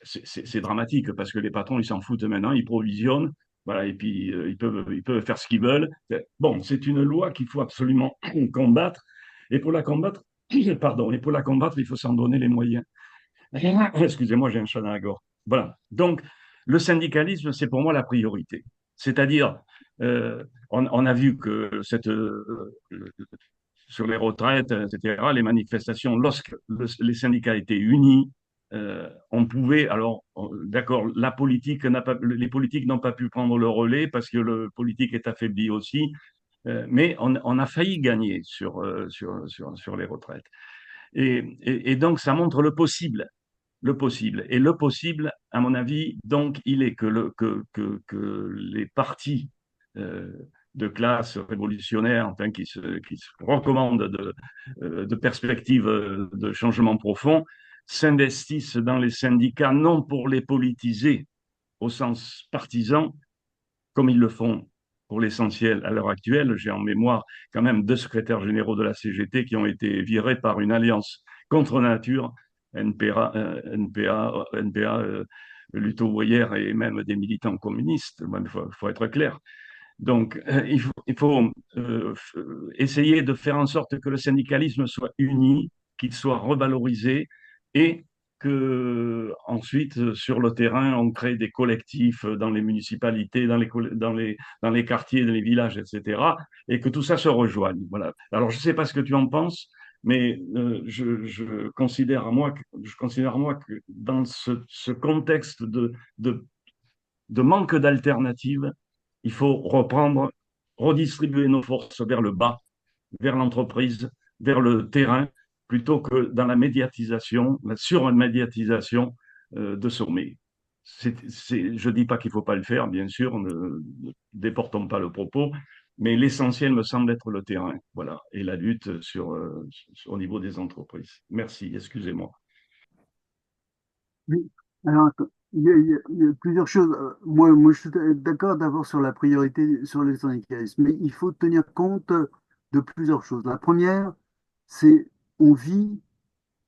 c'est dramatique parce que les patrons, ils s'en foutent maintenant, ils provisionnent, voilà, et puis ils peuvent faire ce qu'ils veulent. Bon, c'est une loi qu'il faut absolument combattre. Et pour la combattre, pardon, et pour la combattre, il faut s'en donner les moyens. Excusez-moi, j'ai un chat dans la gorge. Voilà. Donc, le syndicalisme, c'est pour moi la priorité. C'est-à-dire, on a vu que sur les retraites, etc., les manifestations, lorsque les syndicats étaient unis, on pouvait, alors, d'accord, les politiques n'ont pas pu prendre le relais parce que le politique est affaibli aussi, mais on a failli gagner sur les retraites. Et donc, ça montre le possible. Le possible. Et le possible, à mon avis, donc, il est que les partis euh, de classe révolutionnaire, enfin, qui se recommandent de perspectives de changement profond, s'investissent dans les syndicats, non pour les politiser au sens partisan, comme ils le font pour l'essentiel à l'heure actuelle. J'ai en mémoire quand même deux secrétaires généraux de la CGT qui ont été virés par une alliance contre nature, NPA, lutte ouvrière et même des militants communistes. Il faut être clair. Donc, il faut essayer de faire en sorte que le syndicalisme soit uni, qu'il soit revalorisé et que ensuite, sur le terrain, on crée des collectifs dans les municipalités, dans les quartiers, dans les villages, etc. Et que tout ça se rejoigne. Voilà. Alors, je ne sais pas ce que tu en penses, mais je considère moi que dans ce contexte de manque d'alternatives, il faut reprendre, redistribuer nos forces vers le bas, vers l'entreprise, vers le terrain, plutôt que dans la médiatisation, la surmédiatisation de sommets. Je ne dis pas qu'il ne faut pas le faire, bien sûr, ne déportons pas le propos, mais l'essentiel me semble être le terrain, voilà, et la lutte au niveau des entreprises. Merci, excusez-moi. Oui. Alors, il y a plusieurs choses. Moi, je suis d'accord d'abord sur la priorité sur le syndicalisme, mais il faut tenir compte de plusieurs choses. La première, c'est on vit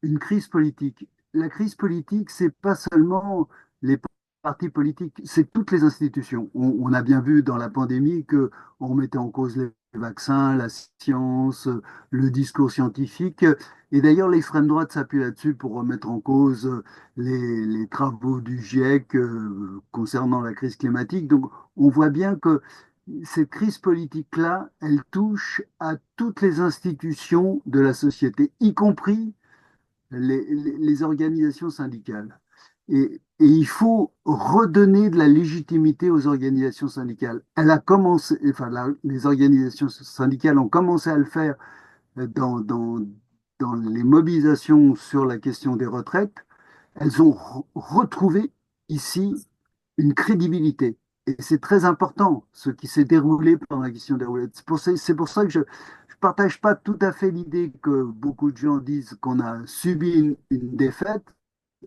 une crise politique. La crise politique, c'est pas seulement les partis politiques, c'est toutes les institutions. On a bien vu dans la pandémie que on mettait en cause les vaccins, la science, le discours scientifique. Et d'ailleurs, l'extrême droite s'appuie là-dessus pour remettre en cause les travaux du GIEC concernant la crise climatique. Donc, on voit bien que cette crise politique-là, elle touche à toutes les institutions de la société, y compris les organisations syndicales. Et il faut redonner de la légitimité aux organisations syndicales. Elle a commencé, enfin, les organisations syndicales ont commencé à le faire dans les mobilisations sur la question des retraites. Elles ont retrouvé ici une crédibilité. Et c'est très important ce qui s'est déroulé pendant la question des roulettes. C'est pour ça que je ne partage pas tout à fait l'idée que beaucoup de gens disent qu'on a subi une défaite.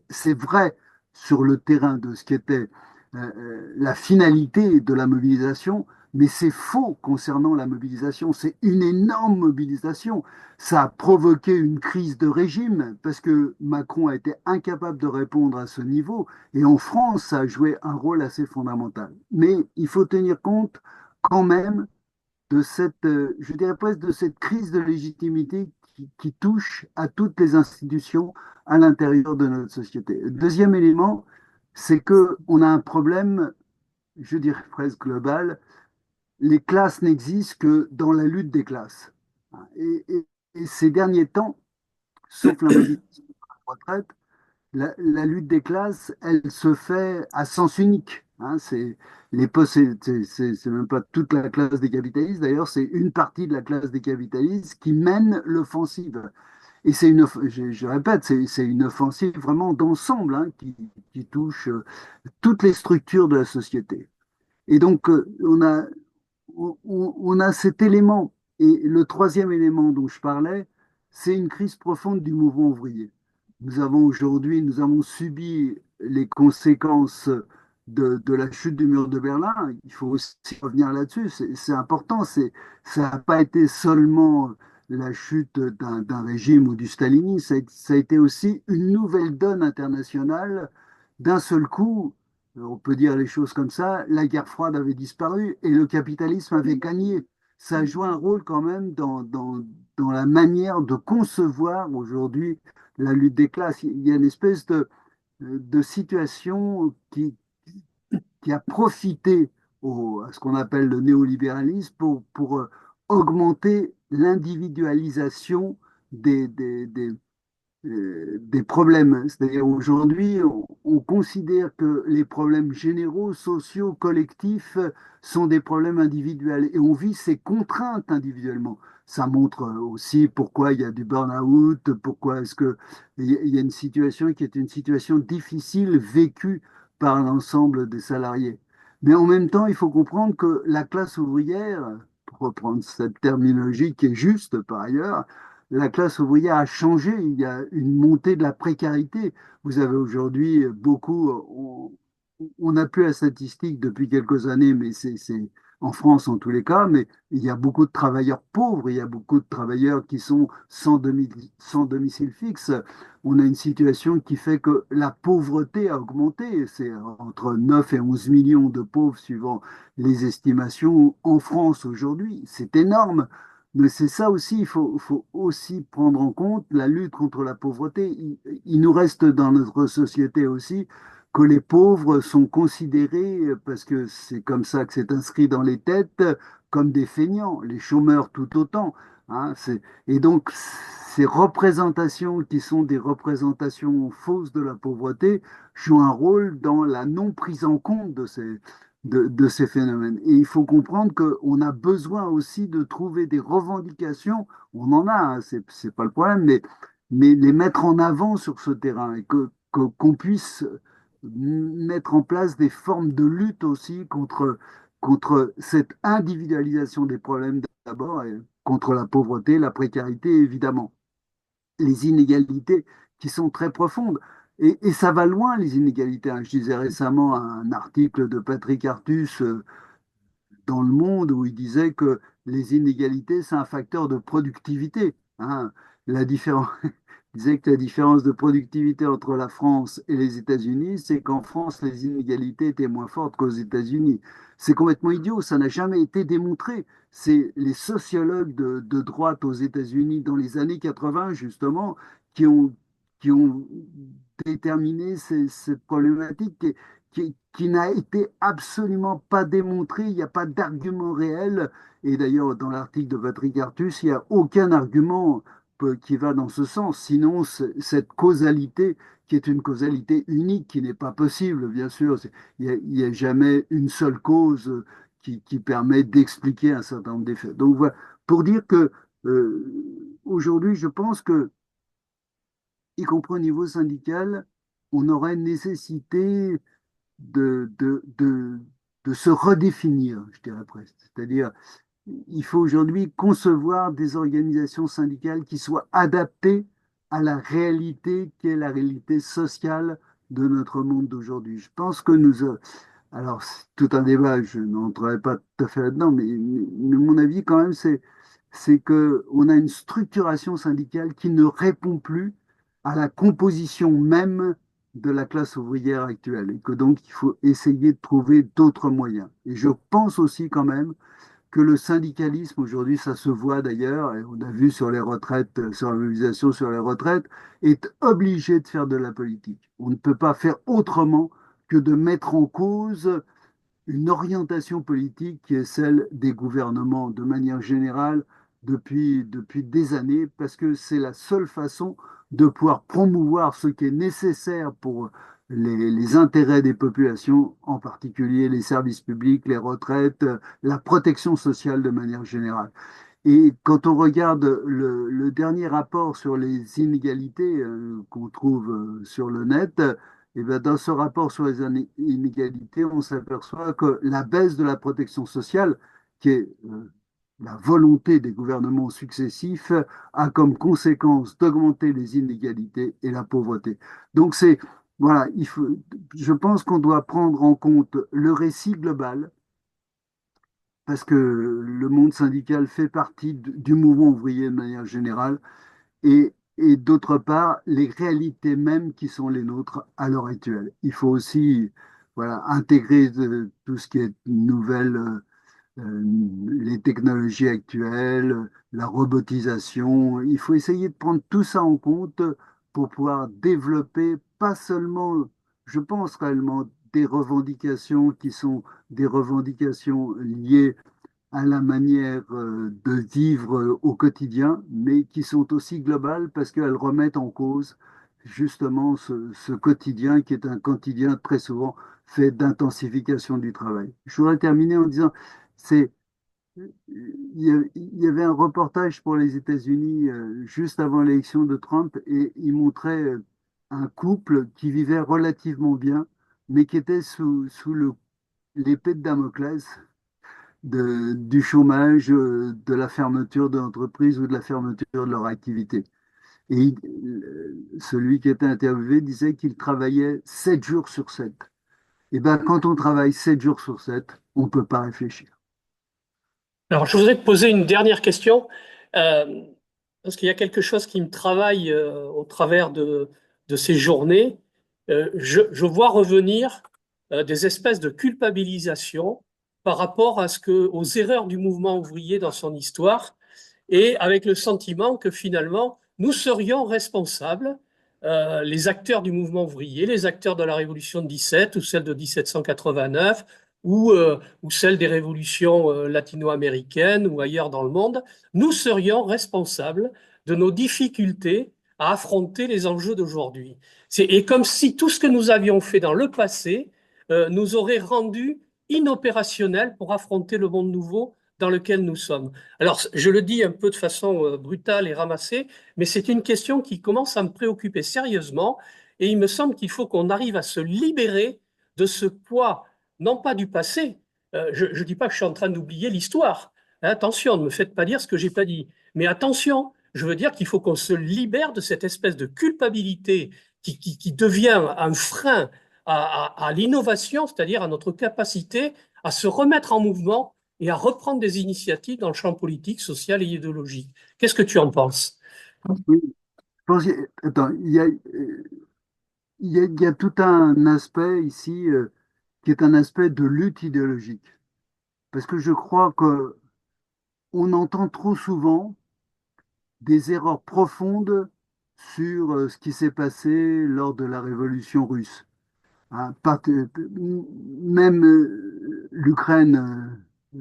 C'est vrai sur le terrain de ce qui était la finalité de la mobilisation, mais c'est faux concernant la mobilisation. C'est une énorme mobilisation. Ça a provoqué une crise de régime parce que Macron a été incapable de répondre à ce niveau. Et en France, ça a joué un rôle assez fondamental. Mais il faut tenir compte quand même de cette, je dirais presque, de cette crise de légitimité qui touche à toutes les institutions à l'intérieur de notre société. Le deuxième élément, c'est que on a un problème, je dirais presque global. Les classes n'existent que dans la lutte des classes. Et ces derniers temps, sauf la modification de la retraite, la lutte des classes, elle se fait à sens unique. Hein, c'est même pas toute la classe des capitalistes, d'ailleurs, c'est une partie de la classe des capitalistes qui mène l'offensive. Et je répète, c'est une offensive vraiment d'ensemble, hein, qui touche toutes les structures de la société. Et donc, on a cet élément. Et le troisième élément dont je parlais, c'est une crise profonde du mouvement ouvrier. Nous avons subi les conséquences de la chute du mur de Berlin. Il faut aussi revenir là-dessus. C'est important. Ça n'a pas été seulement la chute d'un régime ou du stalinisme. Ça a été aussi une nouvelle donne internationale. D'un seul coup, on peut dire les choses comme ça, la guerre froide avait disparu et le capitalisme avait gagné. Ça joue un rôle quand même dans la manière de concevoir aujourd'hui la lutte des classes. Il y a une espèce de situation qui a profité à ce qu'on appelle le néolibéralisme pour augmenter l'individualisation des problèmes. C'est-à-dire aujourd'hui, on considère que les problèmes généraux, sociaux, collectifs sont des problèmes individuels et on vit ces contraintes individuellement. Ça montre aussi pourquoi il y a du burn-out, pourquoi est-ce que il y a une situation qui est une situation difficile vécue par l'ensemble des salariés. Mais en même temps, il faut comprendre que la classe ouvrière, pour reprendre cette terminologie qui est juste par ailleurs, la classe ouvrière a changé, il y a une montée de la précarité. Vous avez aujourd'hui on n'a plus la statistique depuis quelques années, mais c'est en France en tous les cas, mais il y a beaucoup de travailleurs pauvres, il y a beaucoup de travailleurs qui sont sans domicile fixe. On a une situation qui fait que la pauvreté a augmenté. C'est entre 9 et 11 millions de pauvres suivant les estimations en France aujourd'hui. C'est énorme. Mais c'est ça aussi, faut aussi prendre en compte la lutte contre la pauvreté. Il nous reste dans notre société aussi que les pauvres sont considérés, parce que c'est comme ça que c'est inscrit dans les têtes, comme des feignants, les chômeurs tout autant. Hein, et donc, ces représentations qui sont des représentations fausses de la pauvreté jouent un rôle dans la non prise en compte de ces phénomènes. Et il faut comprendre qu'on a besoin aussi de trouver des revendications, on en a, hein, c'est pas le problème, mais les mettre en avant sur ce terrain et qu'on puisse mettre en place des formes de lutte aussi contre cette individualisation des problèmes d'abord, et contre la pauvreté, la précarité, évidemment, les inégalités qui sont très profondes. Et ça va loin, les inégalités, hein. Je disais récemment un article de Patrick Artus dans Le Monde où il disait que les inégalités, c'est un facteur de productivité. Hein. La différence, il disait que la différence de productivité entre la France et les États-Unis, c'est qu'en France, les inégalités étaient moins fortes qu'aux États-Unis. C'est complètement idiot, ça n'a jamais été démontré. C'est les sociologues de droite aux États-Unis dans les années 80, justement, qui ont déterminé cette problématique qui n'a été absolument pas démontrée. Il n'y a pas d'argument réel. Et d'ailleurs, dans l'article de Patrick Artus, il n'y a aucun argument qui va dans ce sens. Sinon, cette causalité, qui est une causalité unique, qui n'est pas possible, bien sûr, il n'y a jamais une seule cause qui permet d'expliquer un certain nombre d'effets. Donc voilà, pour dire que aujourd'hui, je pense que, y compris au niveau syndical, on aurait nécessité de de se redéfinir, je dirais presque. C'est-à-dire, il faut aujourd'hui concevoir des organisations syndicales qui soient adaptées à la réalité qui est la réalité sociale de notre monde d'aujourd'hui. Je pense que alors c'est tout un débat, je n'entrerai pas tout à fait là-dedans, mais mon avis quand même, c'est que on a une structuration syndicale qui ne répond plus à la composition même de la classe ouvrière actuelle et que donc il faut essayer de trouver d'autres moyens. Et je pense aussi quand même que le syndicalisme, aujourd'hui, ça se voit d'ailleurs, et on a vu sur les retraites, sur la mobilisation sur les retraites, est obligé de faire de la politique. On ne peut pas faire autrement que de mettre en cause une orientation politique qui est celle des gouvernements de manière générale depuis des années, parce que c'est la seule façon de pouvoir promouvoir ce qui est nécessaire pour les intérêts des populations, en particulier les services publics, les retraites, la protection sociale de manière générale. Et quand on regarde le dernier rapport sur les inégalités qu'on trouve sur le net, et bien dans ce rapport sur les inégalités, on s'aperçoit que la baisse de la protection sociale, qui est la volonté des gouvernements successifs, a comme conséquence d'augmenter les inégalités et la pauvreté. Donc voilà, je pense qu'on doit prendre en compte le récit global parce que le monde syndical fait partie du mouvement ouvrier de manière générale, et d'autre part, les réalités mêmes qui sont les nôtres à l'heure actuelle. Il faut aussi voilà, intégrer tout ce qui est nouvelle, les technologies actuelles, la robotisation. Il faut essayer de prendre tout ça en compte pour pouvoir développer pas seulement, je pense réellement, des revendications qui sont des revendications liées à la manière de vivre au quotidien, mais qui sont aussi globales parce qu'elles remettent en cause justement ce quotidien qui est un quotidien très souvent fait d'intensification du travail. Je voudrais terminer en disant, c'est, il y avait un reportage pour les États-Unis juste avant l'élection de Trump et il montrait un couple qui vivait relativement bien, mais qui était sous l'épée de Damoclès du chômage, de la fermeture de l'entreprise ou de la fermeture de leur activité. Et celui qui était interviewé disait qu'il travaillait 7 jours sur 7. Et bien, quand on travaille 7 jours sur 7, on ne peut pas réfléchir. Alors, je voudrais te poser une dernière question, euh, parce qu'il y a quelque chose qui me travaille au travers de ces journées. Je vois revenir des espèces de culpabilisation par rapport aux erreurs du mouvement ouvrier dans son histoire, et avec le sentiment que finalement, nous serions responsables, les acteurs du mouvement ouvrier, les acteurs de la Révolution de 17 ou celle de 1789, ou celle des révolutions latino-américaines ou ailleurs dans le monde, nous serions responsables de nos difficultés à affronter les enjeux d'aujourd'hui. Et comme si tout ce que nous avions fait dans le passé nous aurait rendus inopérationnels pour affronter le monde nouveau dans lequel nous sommes. Alors, je le dis un peu de façon brutale et ramassée, mais c'est une question qui commence à me préoccuper sérieusement, et il me semble qu'il faut qu'on arrive à se libérer de ce poids, non pas du passé. Je ne dis pas que je suis en train d'oublier l'histoire. Hein, attention, ne me faites pas dire ce que j'ai pas dit. Mais attention, je veux dire qu'il faut qu'on se libère de cette espèce de culpabilité qui devient un frein à l'innovation, c'est-à-dire à notre capacité à se remettre en mouvement et à reprendre des initiatives dans le champ politique, social et idéologique. Qu'est-ce que tu en penses? Oui, attends, il y a tout un aspect ici qui est un aspect de lutte idéologique. Parce que je crois que on entend trop souvent des erreurs profondes sur ce qui s'est passé lors de la Révolution russe. Hein, même l'Ukraine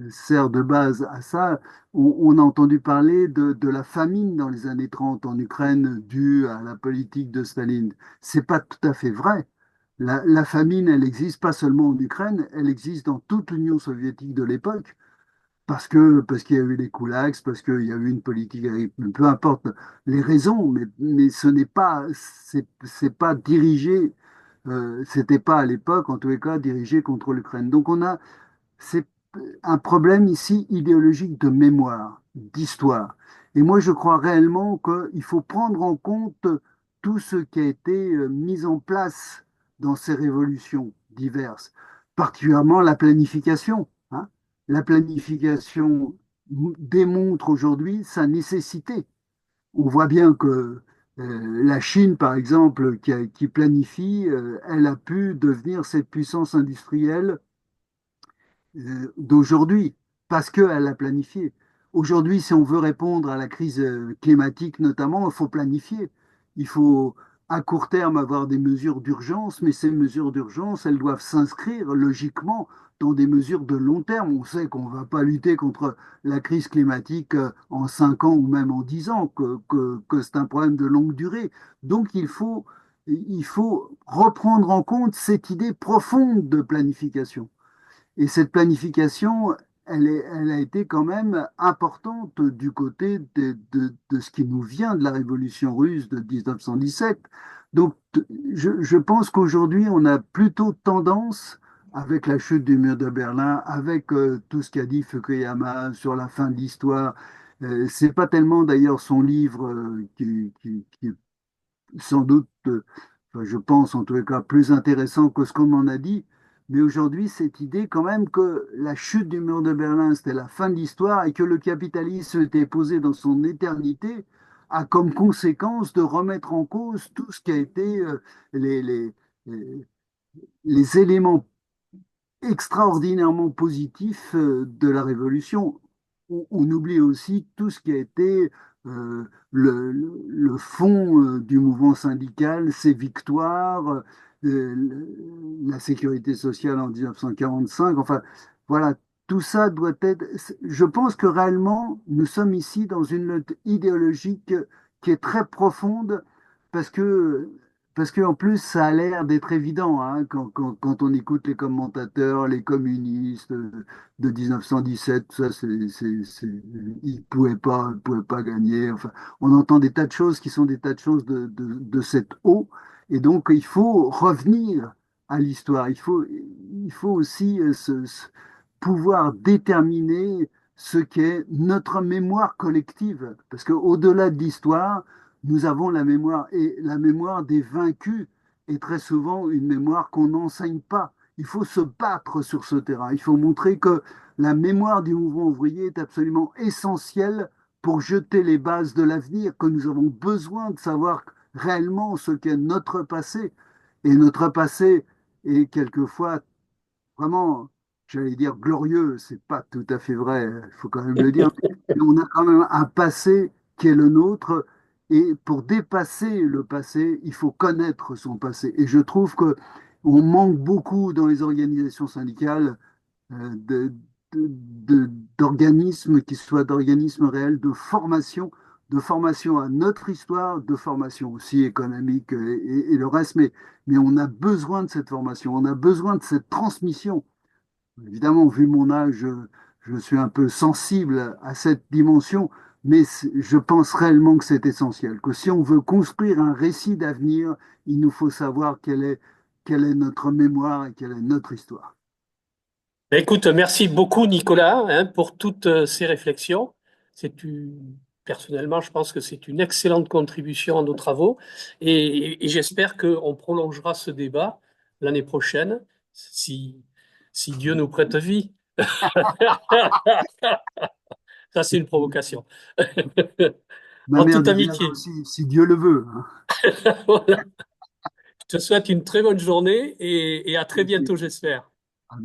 sert de base à ça. On a entendu parler de la famine dans les années 30 en Ukraine due à la politique de Staline. C'est pas tout à fait vrai. La famine, elle existe pas seulement en Ukraine, elle existe dans toute l'Union soviétique de l'époque. Parce qu'il y a eu les kulaks, parce qu'il y a eu une politique, peu importe les raisons, mais ce n'est pas, c'est pas dirigé, c'était pas à l'époque, en tous les cas, dirigé contre l'Ukraine. Donc c'est un problème ici idéologique de mémoire, d'histoire. Et moi, je crois réellement qu'il faut prendre en compte tout ce qui a été mis en place dans ces révolutions diverses, particulièrement la planification, hein. La planification démontre aujourd'hui sa nécessité. On voit bien que la Chine, par exemple, qui planifie, elle a pu devenir cette puissance industrielle d'aujourd'hui, parce qu'elle a planifié. Aujourd'hui, si on veut répondre à la crise climatique notamment, il faut planifier. Il faut à court terme avoir des mesures d'urgence, mais ces mesures d'urgence, elles doivent s'inscrire logiquement dans des mesures de long terme. On sait qu'on ne va pas lutter contre la crise climatique en 5 ans ou même en 10 ans, que c'est un problème de longue durée. Donc il faut reprendre en compte cette idée profonde de planification. Et cette planification, elle a été quand même importante du côté de ce qui nous vient de la révolution russe de 1917. Donc, je pense qu'aujourd'hui, on a plutôt tendance, avec la chute du mur de Berlin, avec tout ce qu'a dit Fukuyama sur la fin de l'histoire, c'est pas tellement d'ailleurs son livre qui est sans doute, enfin, je pense en tous les cas, plus intéressant que ce qu'on m'en a dit. Mais aujourd'hui, cette idée quand même que la chute du mur de Berlin, c'était la fin de l'histoire et que le capitalisme était posé dans son éternité, a comme conséquence de remettre en cause tout ce qui a été les, les, les les éléments extraordinairement positif de la Révolution. On oublie aussi tout ce qui a été le fond du mouvement syndical, ses victoires, la sécurité sociale en 1945. Enfin, voilà, tout ça doit être. Je pense que réellement, nous sommes ici dans une lutte idéologique qui est très profonde parce que parce qu'en plus, ça a l'air d'être évident hein, quand on écoute les commentateurs, les communistes de 1917, tout ça, ils ne pouvaient pas gagner. Enfin, on entend des tas de choses qui sont des tas de choses de cette eau. Et donc, il faut revenir à l'histoire. Il faut aussi pouvoir déterminer ce qu'est notre mémoire collective. Parce qu'au-delà de l'histoire, nous avons la mémoire et la mémoire des vaincus est très souvent une mémoire qu'on n'enseigne pas. Il faut se battre sur ce terrain. Il faut montrer que la mémoire du mouvement ouvrier est absolument essentielle pour jeter les bases de l'avenir, que nous avons besoin de savoir réellement ce qu'est notre passé. Et notre passé est quelquefois vraiment, j'allais dire glorieux, c'est pas tout à fait vrai, il faut quand même le dire, mais on a quand même un passé qui est le nôtre, et pour dépasser le passé, il faut connaître son passé. Et je trouve que on manque beaucoup dans les organisations syndicales d'organismes qui soient d'organismes réels de formation à notre histoire, de formation aussi économique et le reste, mais on a besoin de cette formation, on a besoin de cette transmission. Évidemment, vu mon âge, je suis un peu sensible à cette dimension, mais je pense réellement que c'est essentiel, que si on veut construire un récit d'avenir, il nous faut savoir quelle est notre mémoire et quelle est notre histoire. Ben, écoute, merci beaucoup Nicolas hein, pour toutes ces réflexions. Personnellement, je pense que c'est une excellente contribution à nos travaux et j'espère qu'on prolongera ce débat l'année prochaine si, si Dieu nous prête vie. Ça, c'est une provocation. Ma En mère toute disait amitié. aussi, si Dieu le veut, hein. Voilà. Je te souhaite une très bonne journée et à très bientôt, Merci. j'espère.